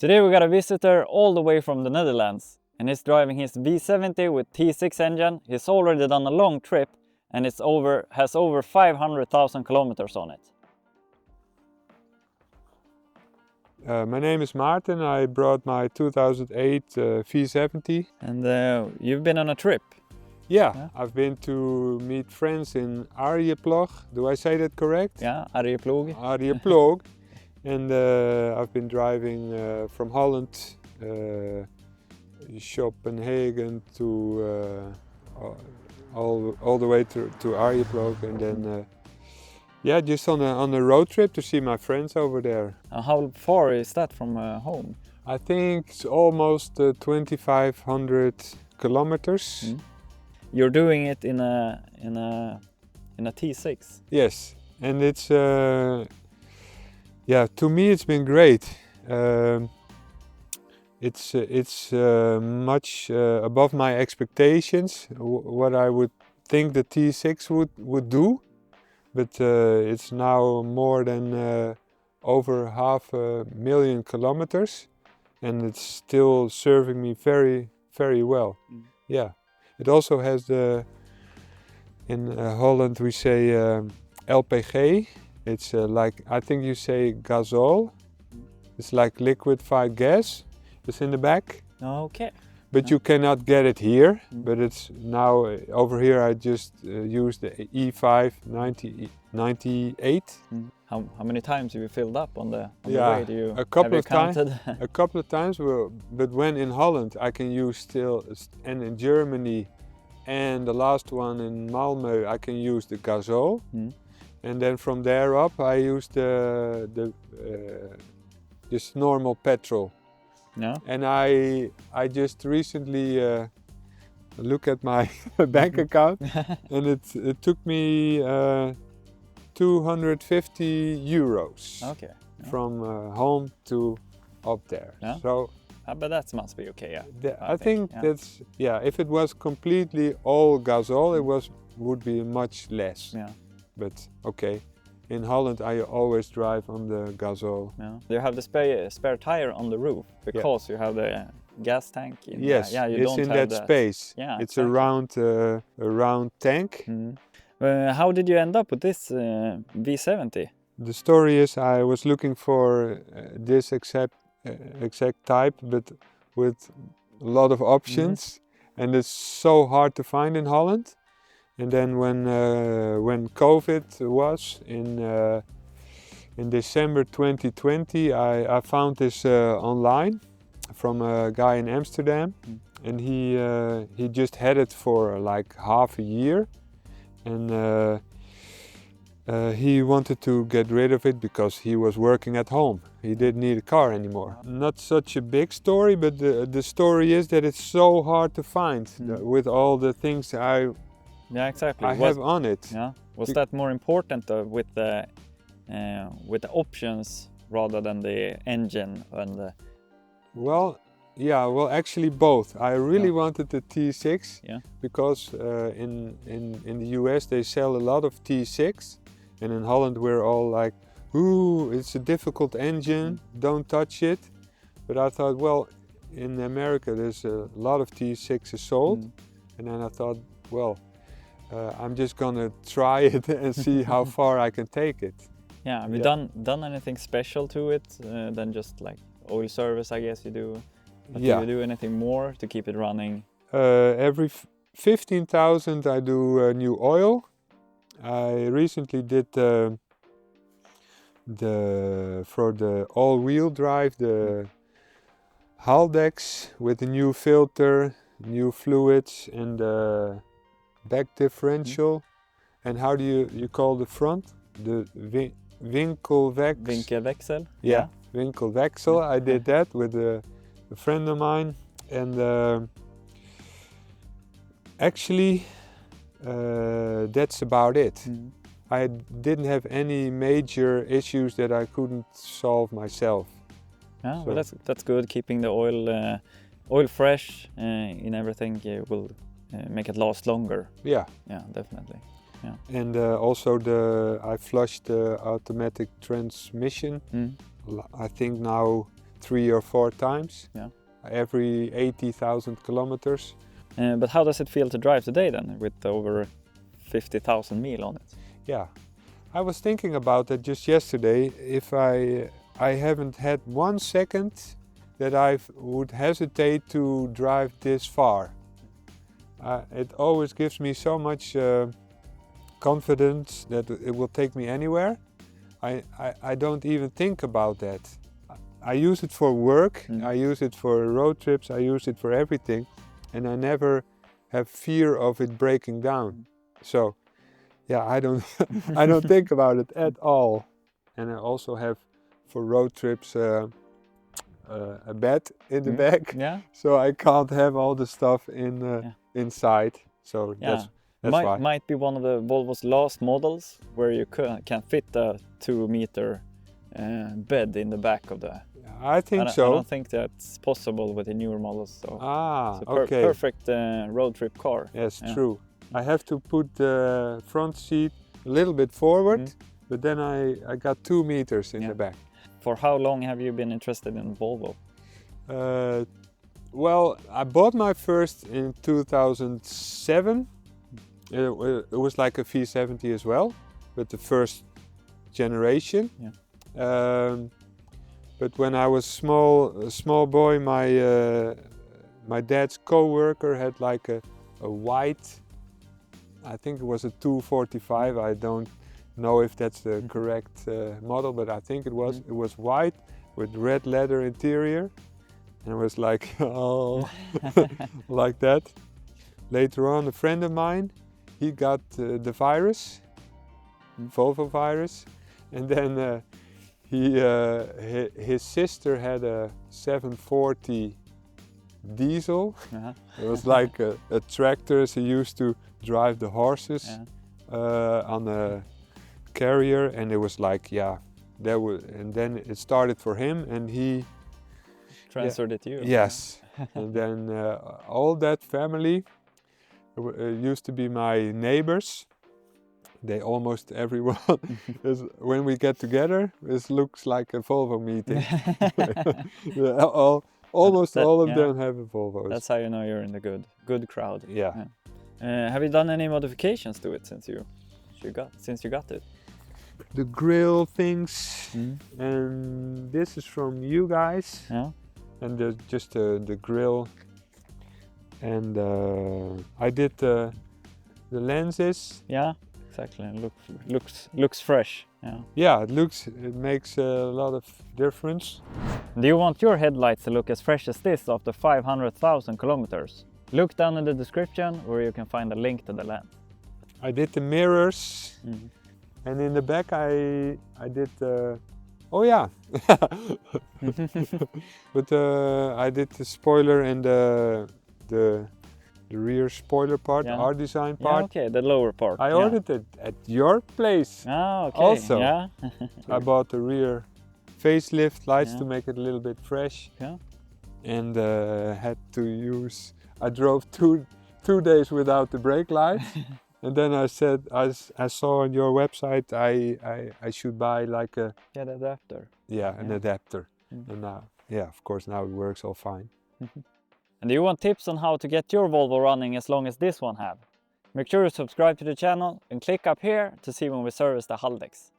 Today we got a visitor all the way from the Netherlands, and he's driving his V70 with T6 engine. He's already done a long trip, and has over 500,000 kilometers on it. My name is Maarten. I brought my 2008 V70. And you've been on a trip. Yeah, I've been to meet friends in Arjeplog. Do I say that correct? Yeah, Arjeplog. Arjeplog. And I've been driving from Holland, Copenhagen to all the way to Arjeplog, and then yeah, just on a road trip to see my friends over there. How far is that from home? I think it's almost 2,500 kilometers. Mm. You're doing it in a T6. Yes, and it's yeah, to me it's been great. It's much above my expectations. What I would think the T6 would do, but it's now more than over 500,000 kilometers, and it's still serving me very, very well. Mm. Yeah, it also has in Holland we say LPG. It's like, I think you say gasol. It's like liquefied gas. It's in the back. Okay. But you cannot get it here. But it's now over here. I just use the E5 98. How many times have you filled up on the way? A couple of times. Counted? A couple of times. But when in Holland, I can use still, and in Germany, and the last one in Malmö, I can use the gasol. And then from there up, I use just normal petrol. Yeah. And I just recently look at my bank account, and it took me 250 euros. Okay. Yeah. From home to up there. Yeah. So. But that must be okay. Yeah. I think that's, yeah. If it was completely all gasol, it would be much less. Yeah. But okay, in Holland I always drive on the gasol. Yeah. You have the spare tire on the roof because you have the gas tank. Yes, you it's don't in have that space. Yeah, it's exactly. a round tank. How did you end up with this V70? The story is I was looking for this exact type, but with a lot of options, and it's so hard to find in Holland. And then when COVID was in December 2020, I found this online from a guy in Amsterdam, and he just had it for like half a year, and he wanted to get rid of it because he was working at home. He didn't need a car anymore. Not such a big story, but the story is that it's so hard to find with all the things I have on it. Yeah. Was that more important with the options rather than the engine and the... Well, yeah. Well, actually both. I really wanted the T6 because in the US they sell a lot of T6, and in Holland we're all like, "Ooh, it's a difficult engine. Don't touch it." But I thought, well, in America there's a lot of T6s sold, and then I thought, well. I'm just gonna try it and see how far I can take it. Yeah, have you done anything special to it than just like oil service, I guess you do? But do you do anything more to keep it running? Every 15,000 I do new oil. I recently did for the all-wheel drive the Haldex with a new filter, new fluids, and back differential. And how do you call the front? The Winkelväxel? Yeah, Winkelväxel. I did that with a friend of mine, and actually that's about it. I didn't have any major issues that I couldn't solve myself. Yeah, so. Well, that's good. Keeping the oil fresh in everything will make it last longer. Yeah, definitely. Yeah. And also I flushed the automatic transmission. I think now 3 or 4 times. Yeah. Every 80,000 kilometers. But how does it feel to drive today then, with over 50,000 mil on it? Yeah, I was thinking about that just yesterday. If I haven't had 1 second that I would hesitate to drive this far. It always gives me so much confidence that it will take me anywhere. I don't even think about that. I use it for work, I use it for road trips, I use it for everything, and I never have fear of it breaking down. So yeah, I don't think about it at all. And I also have for road trips a bed in the back, Yeah. so I can't have all the stuff inside. So Yeah. that's why. Might be one of the Volvo's last models where you can fit a 2-meter bed in the back of the. I think so. I don't think that's possible with the newer models. So it's a okay. perfect road trip car. Yes, true. I have to put the front seat a little bit forward, but then I got 2 meters in the back. For how long have you been interested in Volvo? Well, I bought my first in 2007. It was like a V70 as well, but the first generation. Yeah. But when I was a small boy, my dad's co-worker had like a white, I think it was a 245. I don't know if that's the correct model, but I think it was. It was white with red leather interior, and it was like oh, like that. Later on, a friend of mine, he got the virus, Volvo virus, and then his sister had a 740 diesel. It was like a tractor. He used to drive the horses on a carrier, and it was like and then it started for him, and he transferred it to you. Yes. And then all that family used to be my neighbors. They almost everyone when we get together, it looks like a Volvo meeting. Almost all of them have a Volvo. That's how you know you're in the good crowd. Yeah. Have you done any modifications to it since you got it? The grill things, and this is from you guys. Yeah. And just the grill, and I did the lenses. Yeah. Exactly. Looks fresh. Yeah. Yeah, it makes a lot of difference. Do you want your headlights to look as fresh as this after 500,000 kilometers? Look down in the description where you can find a link to the lens. I did the mirrors, and in the back I did oh yeah, but I did the spoiler and the rear spoiler part, the art design part. Yeah, okay, the lower part. I ordered it at your place. Ah, okay. Also, yeah. I bought the rear facelift lights to make it a little bit fresh. Yeah. And had to use. I drove two days without the brake lights, and then I said I saw on your website I should buy like a an adapter. Yeah, an adapter. And now, of course, now it works all fine. And do you want tips on how to get your Volvo running as long as this one have? Make sure to subscribe to the channel and click up here to see when we service the Haldex.